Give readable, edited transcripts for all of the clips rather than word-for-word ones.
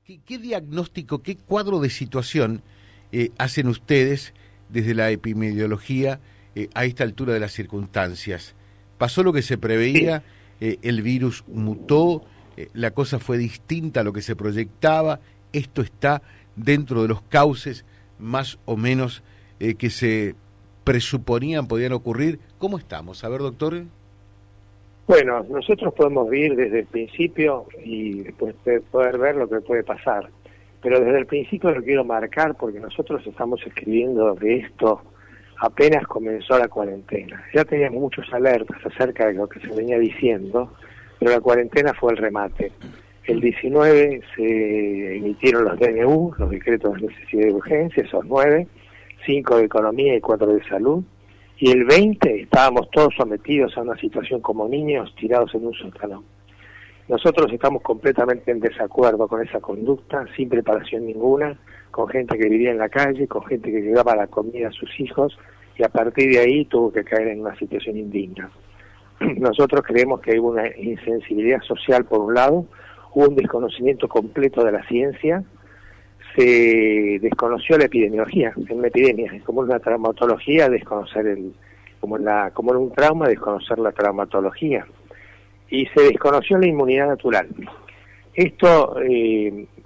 ¿Qué diagnóstico, qué cuadro de situación hacen ustedes desde la epidemiología a esta altura de las circunstancias? ¿Pasó lo que se preveía? ¿El virus mutó? ¿La cosa fue distinta a lo que se proyectaba? ¿Esto está dentro de los cauces más o menos que se presuponían podían ocurrir? ¿Cómo estamos? A ver, doctor. Bueno, nosotros podemos ir desde el principio y después poder ver lo que puede pasar. Pero desde el principio lo quiero marcar porque nosotros estamos escribiendo de esto apenas comenzó la cuarentena. Ya teníamos muchos alertas acerca de lo que se venía diciendo, pero la cuarentena fue el remate. El 19 se emitieron los DNU, los decretos de necesidad y urgencia, esos 9, 5 de economía y 4 de salud. Y el 20 estábamos todos sometidos a una situación como niños tirados en un sótano. Nosotros estamos completamente en desacuerdo con esa conducta, sin preparación ninguna, con gente que vivía en la calle, con gente que llevaba la comida a sus hijos, y a partir de ahí tuvo que caer en una situación indigna. Nosotros creemos que hubo una insensibilidad social por un lado, hubo un desconocimiento completo de la ciencia, se desconoció la epidemiología, en una epidemia, es como una traumatología desconocer como en un trauma desconocer la traumatología, y se desconoció la inmunidad natural. Esto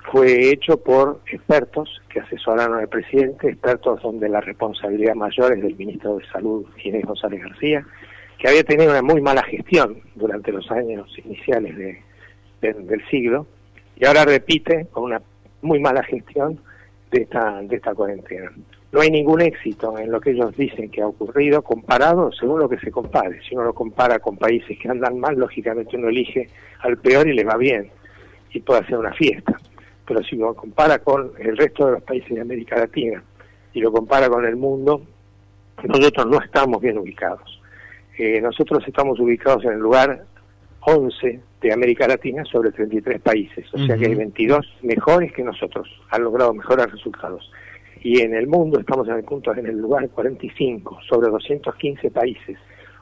fue hecho por expertos que asesoraron al presidente, expertos donde la responsabilidad mayor es del ministro de Salud, Ginés González García, que había tenido una muy mala gestión durante los años iniciales del siglo, y ahora repite con una muy mala gestión de esta cuarentena. No hay ningún éxito en lo que ellos dicen que ha ocurrido, comparado según lo que se compare. Si uno lo compara con países que andan mal, lógicamente uno elige al peor y le va bien, y puede hacer una fiesta. Pero si lo compara con el resto de los países de América Latina, y lo compara con el mundo, nosotros no estamos bien ubicados. Nosotros estamos ubicados en el lugar 11 de América Latina sobre 33 países, o sea que hay 22 mejores que nosotros, han logrado mejores resultados. Y en el mundo estamos en el lugar 45 sobre 215 países,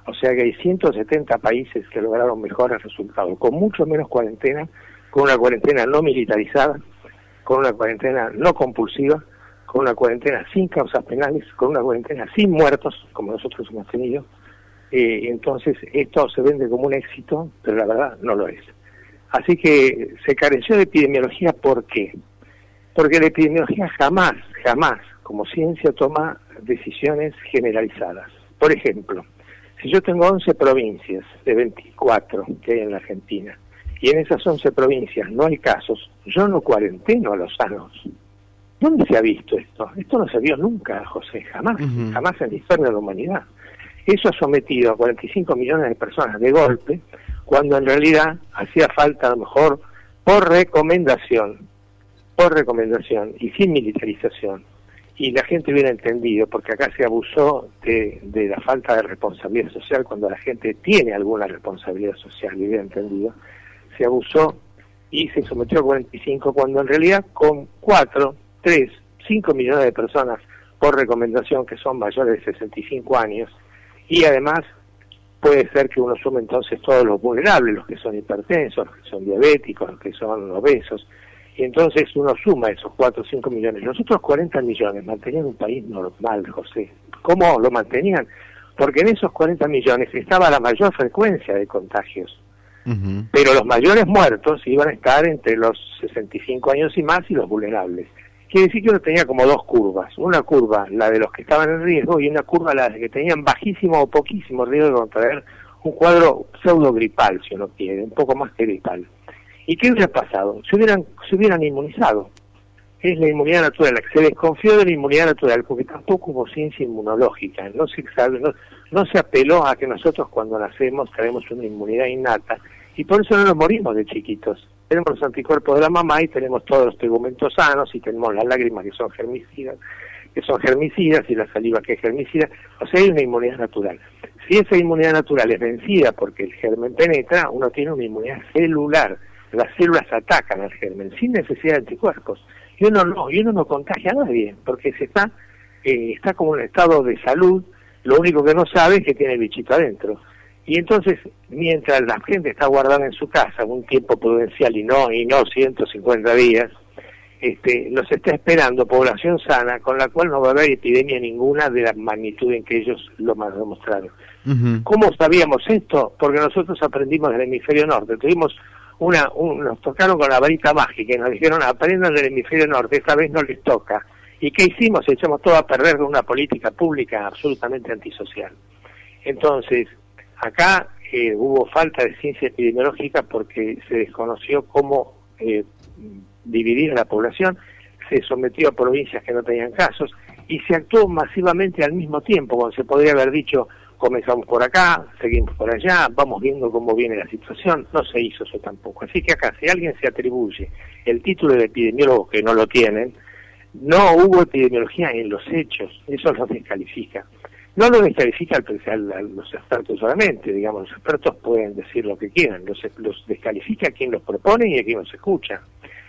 o sea que hay 170 países que lograron mejores resultados, con mucho menos cuarentena, con una cuarentena no militarizada, con una cuarentena no compulsiva, con una cuarentena sin causas penales, con una cuarentena sin muertos, como nosotros hemos tenido. Entonces esto se vende como un éxito, pero la verdad no lo es. Así que se careció de epidemiología. ¿Por qué? Porque la epidemiología jamás, como ciencia, toma decisiones generalizadas. Por ejemplo, si yo tengo 11 provincias de 24 que hay en la Argentina, y en esas 11 provincias no hay casos, yo no cuarenteno a los sanos. ¿Dónde se ha visto esto? Esto no se vio nunca, José, jamás en la historia de la humanidad. Eso ha sometido a 45 millones de personas de golpe, cuando en realidad hacía falta a lo mejor por recomendación y sin militarización. Y la gente hubiera entendido, porque acá se abusó de la falta de responsabilidad social, cuando la gente tiene alguna responsabilidad social, y hubiera entendido, se abusó y se sometió a 45, cuando en realidad con 4, 3, 5 millones de personas por recomendación que son mayores de 65 años, y además puede ser que uno sume entonces todos los vulnerables, los que son hipertensos, los que son diabéticos, los que son obesos, y entonces uno suma esos 4 o 5 millones. Los otros 40 millones mantenían un país normal, José. ¿Cómo lo mantenían? Porque en esos 40 millones estaba la mayor frecuencia de contagios, pero los mayores muertos iban a estar entre los 65 años y más y los vulnerables. Quiere decir que uno tenía como dos curvas, una curva la de los que estaban en riesgo y una curva la de que tenían bajísimo o poquísimo riesgo de contraer un cuadro pseudogripal, si uno quiere, un poco más que gripal. ¿Y qué hubiera pasado? Se hubieran inmunizado. Es la inmunidad natural, la que se desconfió de la inmunidad natural, porque tampoco hubo ciencia inmunológica, no se sabe, no se apeló a que nosotros cuando nacemos tenemos una inmunidad innata, y por eso no nos morimos de chiquitos. Tenemos los anticuerpos de la mamá y tenemos todos los tegumentos sanos y tenemos las lágrimas que son germicidas y la saliva que es germicida. O sea, hay una inmunidad natural. Si esa inmunidad natural es vencida porque el germen penetra, uno tiene una inmunidad celular. Las células atacan al germen sin necesidad de anticuerpos. Y uno no contagia a nadie porque está como en estado de salud. Lo único que no sabe es que tiene el bichito adentro. Y entonces, mientras la gente está guardada en su casa un tiempo prudencial y no 150 días, los está esperando población sana, con la cual no va a haber epidemia ninguna de la magnitud en que ellos lo demostraron. ¿Cómo sabíamos esto? Porque nosotros aprendimos del hemisferio norte, nos tocaron con la varita mágica y nos dijeron aprendan del hemisferio norte, esta vez no les toca. ¿Y qué hicimos? Echamos todo a perder con una política pública absolutamente antisocial. Entonces, acá hubo falta de ciencia epidemiológica porque se desconoció cómo dividir a la población, se sometió a provincias que no tenían casos y se actuó masivamente al mismo tiempo, cuando se podría haber dicho comenzamos por acá, seguimos por allá, vamos viendo cómo viene la situación. No se hizo eso tampoco. Así que acá, si alguien se atribuye el título de epidemiólogo, que no lo tienen, no hubo epidemiología en los hechos, eso los descalifica. No lo descalifica a los expertos solamente, digamos, los expertos pueden decir lo que quieran, los descalifica a quien los propone y a quien los escucha.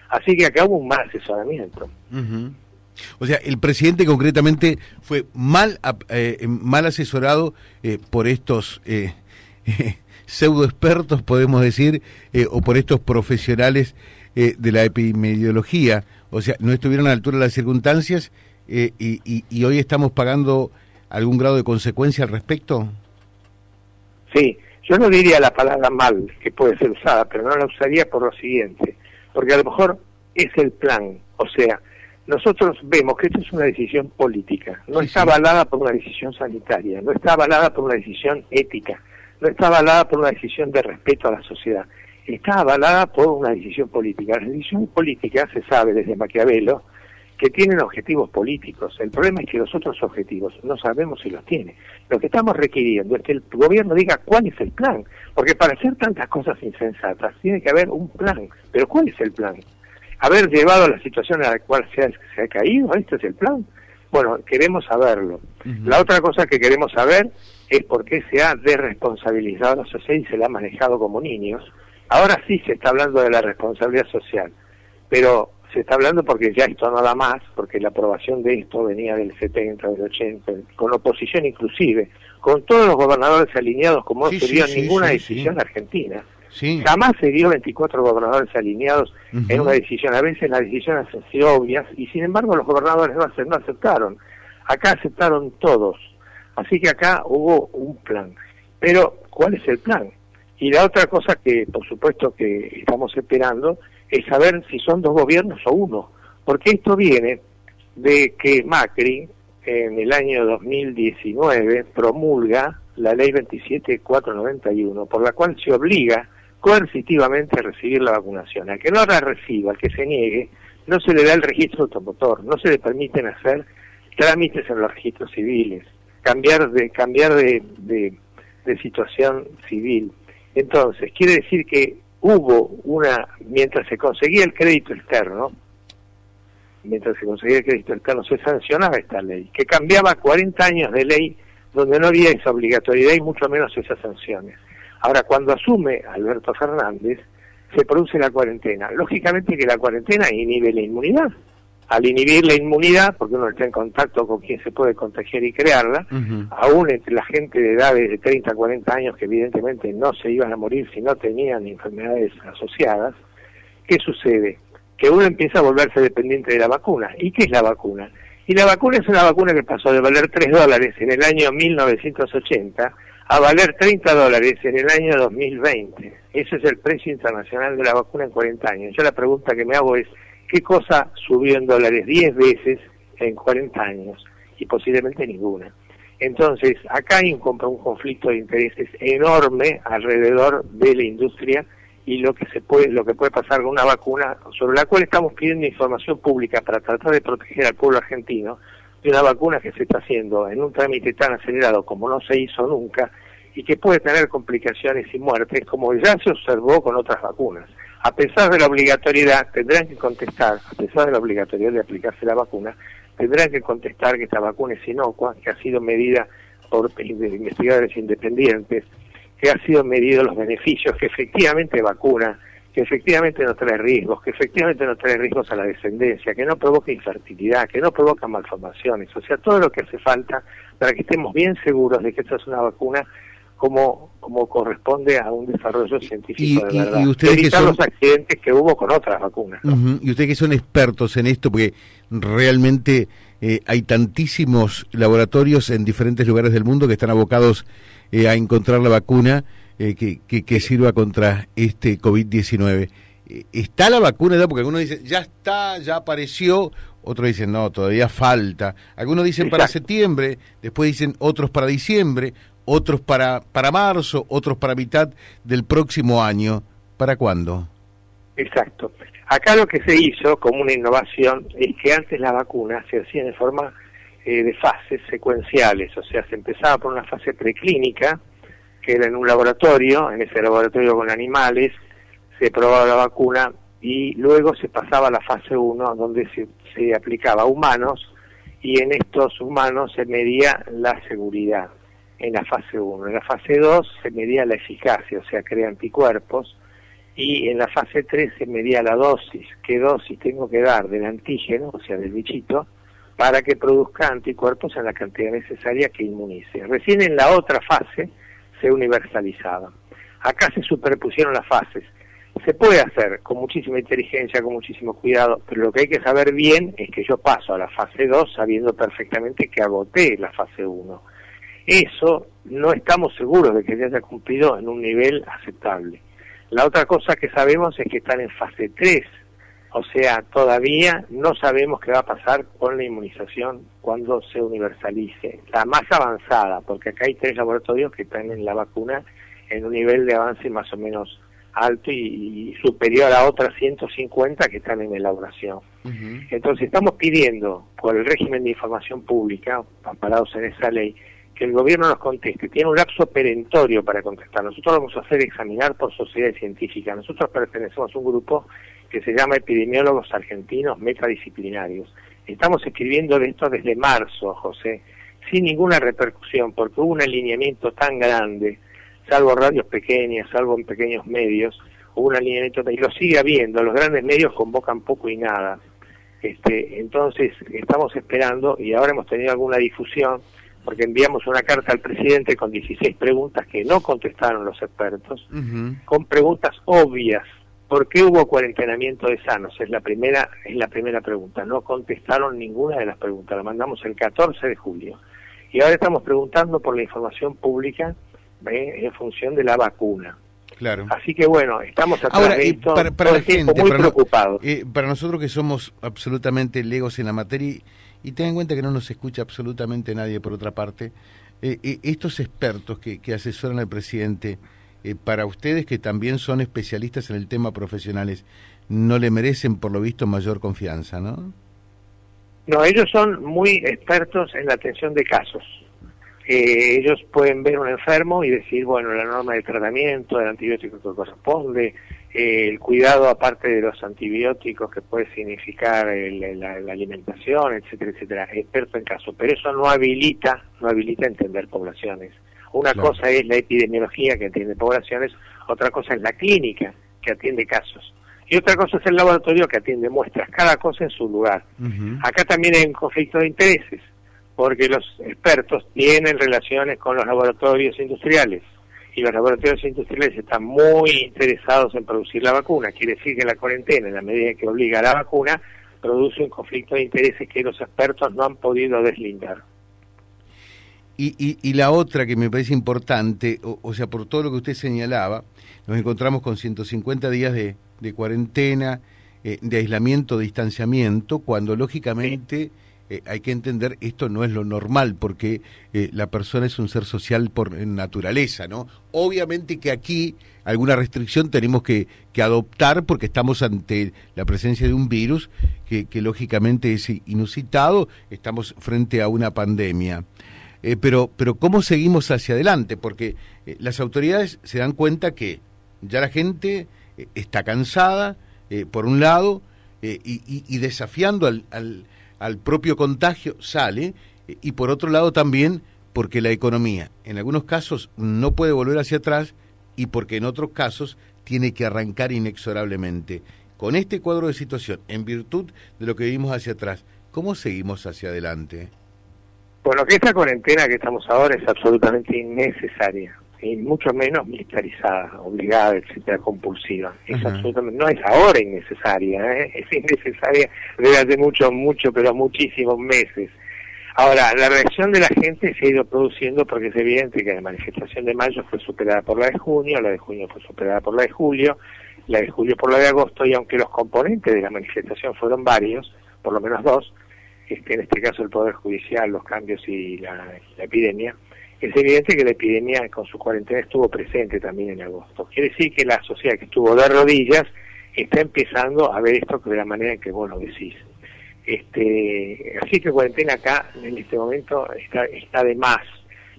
Así que acá hubo un mal asesoramiento. O sea, el presidente concretamente fue mal asesorado por estos pseudo expertos, podemos decir, o por estos profesionales de la epidemiología. O sea, no estuvieron a la altura de las circunstancias y hoy estamos pagando algún grado de consecuencia al respecto. Sí, yo no diría la palabra mal, que puede ser usada, pero no la usaría por lo siguiente, porque a lo mejor es el plan, o sea, nosotros vemos que esto es una decisión política, no está avalada por una decisión sanitaria, no está avalada por una decisión ética, no está avalada por una decisión de respeto a la sociedad, está avalada por una decisión política. Las decisiones políticas, se sabe desde Maquiavelo, que tienen objetivos políticos. El problema es que los otros objetivos no sabemos si los tiene. Lo que estamos requiriendo es que el gobierno diga cuál es el plan, porque para hacer tantas cosas insensatas tiene que haber un plan. Pero ¿cuál es el plan? ¿Haber llevado a la situación a la cual se ha caído? ¿Este es el plan? Bueno, queremos saberlo. La otra cosa que queremos saber es por qué se ha desresponsabilizado a la sociedad y se la ha manejado como niños. Ahora sí se está hablando de la responsabilidad social, pero se está hablando porque ya esto no da más, porque la aprobación de esto venía del 70, del 80, con oposición inclusive, con todos los gobernadores alineados, como no se dio ninguna decisión argentina. Jamás se dio 24 gobernadores alineados en una decisión. A veces las decisiones han sido obvias y sin embargo los gobernadores no aceptaron. Acá aceptaron todos. Así que acá hubo un plan. Pero, ¿cuál es el plan? Y la otra cosa que, por supuesto, que estamos esperando es saber si son dos gobiernos o uno. Porque esto viene de que Macri, en el año 2019, promulga la ley 27491, por la cual se obliga coercitivamente a recibir la vacunación. Al que no la reciba, al que se niegue, no se le da el registro automotor, no se le permiten hacer trámites en los registros civiles, cambiar de situación civil. Entonces, quiere decir que mientras se conseguía el crédito externo, se sancionaba esta ley, que cambiaba 40 años de ley donde no había esa obligatoriedad y mucho menos esas sanciones. Ahora, cuando asume Alberto Fernández, se produce la cuarentena. Lógicamente que la cuarentena inhibe la inmunidad. Al inhibir la inmunidad, porque uno está en contacto con quien se puede contagiar y crearla, aún entre la gente de edades de 30 a 40 años que evidentemente no se iban a morir si no tenían enfermedades asociadas, ¿qué sucede? Que uno empieza a volverse dependiente de la vacuna. ¿Y qué es la vacuna? Y la vacuna es una vacuna que pasó de valer $3 en el año 1980 a valer $30 en el año 2020. Ese es el precio internacional de la vacuna en 40 años. Yo la pregunta que me hago es, ¿qué cosa subió en dólares 10 veces en 40 años? Y posiblemente ninguna. Entonces, acá hay un conflicto de intereses enorme alrededor de la industria y lo que puede pasar con una vacuna sobre la cual estamos pidiendo información pública para tratar de proteger al pueblo argentino de una vacuna que se está haciendo en un trámite tan acelerado como no se hizo nunca y que puede tener complicaciones y muertes como ya se observó con otras vacunas. A pesar de la obligatoriedad, tendrán que contestar, a pesar de la obligatoriedad de aplicarse la vacuna, tendrán que contestar que esta vacuna es inocua, que ha sido medida por investigadores independientes, que ha sido medido los beneficios, que efectivamente vacuna, que efectivamente no trae riesgos, que efectivamente no trae riesgos a la descendencia, que no provoca infertilidad, que no provoca malformaciones, o sea, todo lo que hace falta para que estemos bien seguros de que esta es una vacuna como corresponde a un desarrollo científico de verdad. Y ustedes evitar que son... los accidentes que hubo con otras vacunas, ¿no? Y ustedes que son expertos en esto, porque realmente hay tantísimos laboratorios en diferentes lugares del mundo que están abocados a encontrar la vacuna que sirva contra este COVID-19. ¿Está la vacuna ya? Porque algunos dicen, ya está, ya apareció, otros dicen, no, todavía falta. Algunos dicen para septiembre, después dicen otros para diciembre, otros para marzo, otros para mitad del próximo año. ¿Para cuándo? Exacto. Acá lo que se hizo como una innovación es que antes la vacuna se hacía de forma de fases secuenciales, o sea, se empezaba por una fase preclínica, que era en un laboratorio, en ese laboratorio con animales, se probaba la vacuna y luego se pasaba a la fase 1, donde se aplicaba a humanos, y en estos humanos se medía la seguridad en la fase 1. En la fase 2 se medía la eficacia, o sea, crea anticuerpos, y en la fase 3 se medía la dosis, qué dosis tengo que dar del antígeno, o sea, del bichito, para que produzca anticuerpos en la cantidad necesaria que inmunice. Recién en la otra fase se universalizaba. Acá se superpusieron las fases. Se puede hacer con muchísima inteligencia, con muchísimo cuidado, pero lo que hay que saber bien es que yo paso a la fase 2 sabiendo perfectamente que agoté la fase 1. Eso no estamos seguros de que se haya cumplido en un nivel aceptable. La otra cosa que sabemos es que están en fase 3, o sea, todavía no sabemos qué va a pasar con la inmunización cuando se universalice. La más avanzada, porque acá hay 3 laboratorios que están en la vacuna en un nivel de avance más o menos alto y superior a otras 150 que están en elaboración. Entonces estamos pidiendo, por el régimen de información pública, amparados en esa ley, que el gobierno nos conteste. Tiene un lapso perentorio para contestar. Nosotros lo vamos a hacer examinar por sociedades científicas. Nosotros pertenecemos a un grupo que se llama Epidemiólogos Argentinos Metadisciplinarios. Estamos escribiendo de esto desde marzo, José, sin ninguna repercusión, porque hubo un alineamiento tan grande, salvo radios pequeñas, salvo en pequeños medios, hubo un alineamiento, y lo sigue habiendo, los grandes medios convocan poco y nada. Entonces, estamos esperando, y ahora hemos tenido alguna difusión, porque enviamos una carta al presidente con 16 preguntas que no contestaron los expertos, con preguntas obvias. ¿Por qué hubo cuarentenamiento de sanos? Es la primera pregunta. No contestaron ninguna de las preguntas. La mandamos el 14 de julio. Y ahora estamos preguntando por la información pública en función de la vacuna. Claro. Así que bueno, estamos ahora, para la gente, muy preocupados. Para nosotros que somos absolutamente legos en la materia, y ten en cuenta que no nos escucha absolutamente nadie por otra parte, estos expertos que asesoran al presidente, para ustedes que también son especialistas en el tema profesionales, no le merecen por lo visto mayor confianza, ¿no? No, ellos son muy expertos en la atención de casos. Ellos pueden ver un enfermo y decir, bueno, la norma de tratamiento, el antibiótico que corresponde, el cuidado aparte de los antibióticos que puede significar la alimentación, etcétera, etcétera, experto en caso. Pero eso no habilita entender poblaciones. Una cosa es la epidemiología que atiende poblaciones, otra cosa es la clínica que atiende casos. Y otra cosa es el laboratorio que atiende muestras, cada cosa en su lugar. Acá también hay un conflicto de intereses, porque los expertos tienen relaciones con los laboratorios industriales, y los laboratorios industriales están muy interesados en producir la vacuna. Quiere decir que la cuarentena, en la medida que obliga a la vacuna, produce un conflicto de intereses que los expertos no han podido deslindar. Y la otra que me parece importante, o sea, por todo lo que usted señalaba, nos encontramos con 150 días de cuarentena, de aislamiento, de distanciamiento, cuando lógicamente hay que entender esto no es lo normal, porque la persona es un ser social por naturaleza, ¿no? Obviamente que aquí alguna restricción tenemos que adoptar porque estamos ante la presencia de un virus que lógicamente es inusitado, estamos frente a una pandemia. Pero ¿cómo seguimos hacia adelante? Porque las autoridades se dan cuenta que ya la gente está cansada, por un lado, y desafiando al propio contagio sale, y por otro lado también porque la economía en algunos casos no puede volver hacia atrás y porque en otros casos tiene que arrancar inexorablemente. Con este cuadro de situación, en virtud de lo que vimos hacia atrás, ¿cómo seguimos hacia adelante? Bueno, que esta cuarentena que estamos ahora es absolutamente innecesaria. y mucho menos militarizada, obligada, etcétera, compulsiva. Es absolutamente, no es ahora innecesaria, es innecesaria desde hace mucho, pero muchísimos meses. Ahora, la reacción de la gente se ha ido produciendo porque es evidente que la manifestación de mayo fue superada por la de junio fue superada por la de julio por la de agosto, y aunque los componentes de la manifestación fueron varios, por lo menos dos, en este caso el Poder Judicial, los cambios y la epidemia, es evidente que la epidemia con su cuarentena estuvo presente también en agosto. Quiere decir que la sociedad que estuvo de rodillas está empezando a ver esto de la manera en que vos lo decís. Así que cuarentena acá en este momento está de más.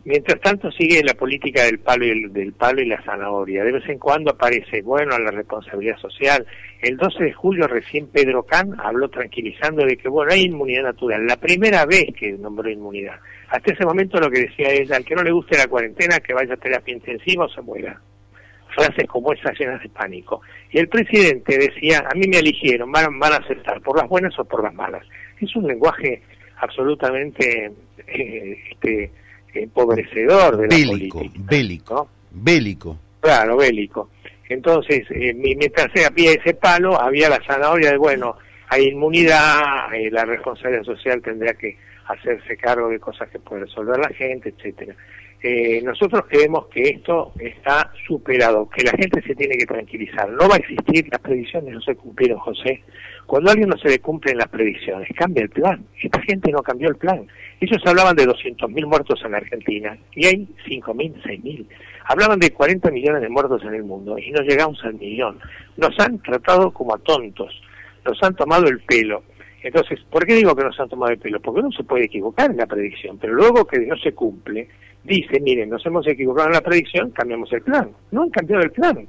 Mientras tanto sigue la política del palo y la zanahoria. De vez en cuando aparece, la responsabilidad social. El 12 de julio recién Pedro Can habló tranquilizando de que, hay inmunidad natural. La primera vez que nombró inmunidad. Hasta ese momento lo que decía es, al que no le guste la cuarentena, que vaya a terapia intensiva o se muera. Frases como esas llenas de pánico. Y el presidente decía, a mí me eligieron, van a aceptar, por las buenas o por las malas. Es un lenguaje absolutamente empobrecedor de la política. Bélico. Claro, bélico. Entonces, mientras había ese palo, había la zanahoria de, hay inmunidad, la responsabilidad social tendrá que hacerse cargo de cosas que puede resolver la gente, etcétera. Nosotros creemos que esto está superado, que la gente se tiene que tranquilizar. No va a existir, las predicciones no se cumplieron, José. Cuando a alguien no se le cumplen las predicciones, cambia el plan. Esta gente no cambió el plan. Ellos hablaban de 200.000 muertos en Argentina y hay 5.000, 6.000. Hablaban de 40 millones de muertos en el mundo y no llegamos al millón. Nos han tratado como a tontos, nos han tomado el pelo. Entonces, ¿por qué digo que nos han tomado el pelo? Porque uno se puede equivocar en la predicción, pero luego que no se cumple, dice, miren, nos hemos equivocado en la predicción, cambiamos el plan. No han cambiado el plan.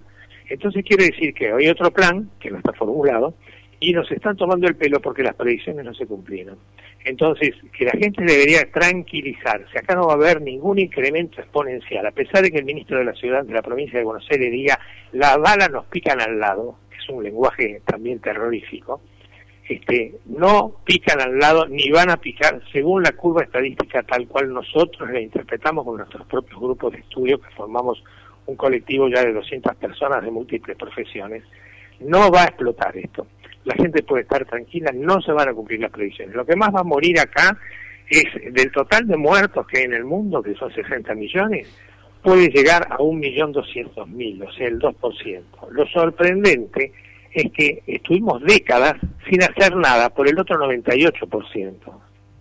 Entonces quiere decir que hay otro plan que no está formulado y nos están tomando el pelo porque las predicciones no se cumplieron. Entonces, que la gente debería tranquilizarse. Acá no va a haber ningún incremento exponencial, a pesar de que el ministro de la ciudad, de la provincia de Buenos Aires, diga, las balas nos pican al lado, es un lenguaje también terrorífico. No pican al lado ni van a picar según la curva estadística tal cual nosotros la interpretamos con nuestros propios grupos de estudio, que formamos un colectivo ya de 200 personas de múltiples profesiones. No va a explotar esto. La gente puede estar tranquila, no se van a cumplir las predicciones. Lo que más va a morir acá es, del total de muertos que hay en el mundo, que son 60 millones, puede llegar a 1.200.000, o sea, el 2%. Lo sorprendente es que estuvimos décadas sin hacer nada por el otro 98%.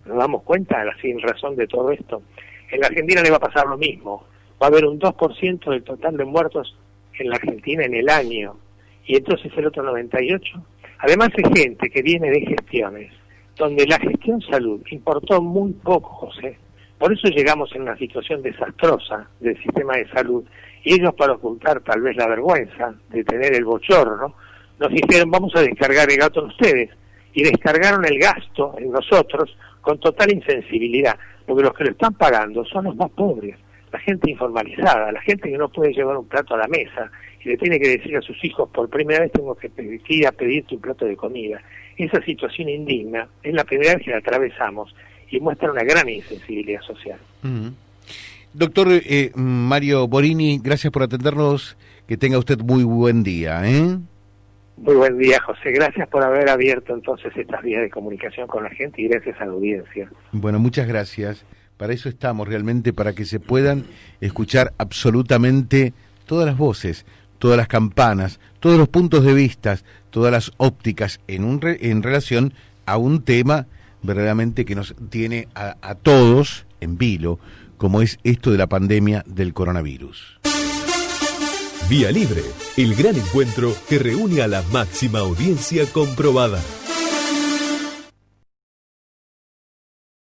¿Nos damos cuenta la sin razón de todo esto? En la Argentina le va a pasar lo mismo. Va a haber un 2% del total de muertos en la Argentina en el año. Y entonces el otro 98%. Además hay gente que viene de gestiones, donde la gestión salud importó muy poco, José. Por eso llegamos en una situación desastrosa del sistema de salud. Y ellos, para ocultar tal vez la vergüenza de tener el bochorno, nos dijeron, vamos a descargar el gasto en ustedes, y descargaron el gasto en nosotros con total insensibilidad, porque los que lo están pagando son los más pobres, la gente informalizada, la gente que no puede llevar un plato a la mesa, y le tiene que decir a sus hijos, por primera vez tengo que ir a pedirte un plato de comida. Esa situación indigna es la primera vez que la atravesamos, y muestra una gran insensibilidad social. Doctor Mario Borini, gracias por atendernos, que tenga usted muy buen día, Muy buen día, José. Gracias por haber abierto entonces estas vías de comunicación con la gente y gracias a la audiencia. Bueno, muchas gracias. Para eso estamos realmente, para que se puedan escuchar absolutamente todas las voces, todas las campanas, todos los puntos de vista, todas las ópticas en relación a un tema verdaderamente que nos tiene a todos en vilo, como es esto de la pandemia del coronavirus. Vía Libre, el gran encuentro que reúne a la máxima audiencia comprobada.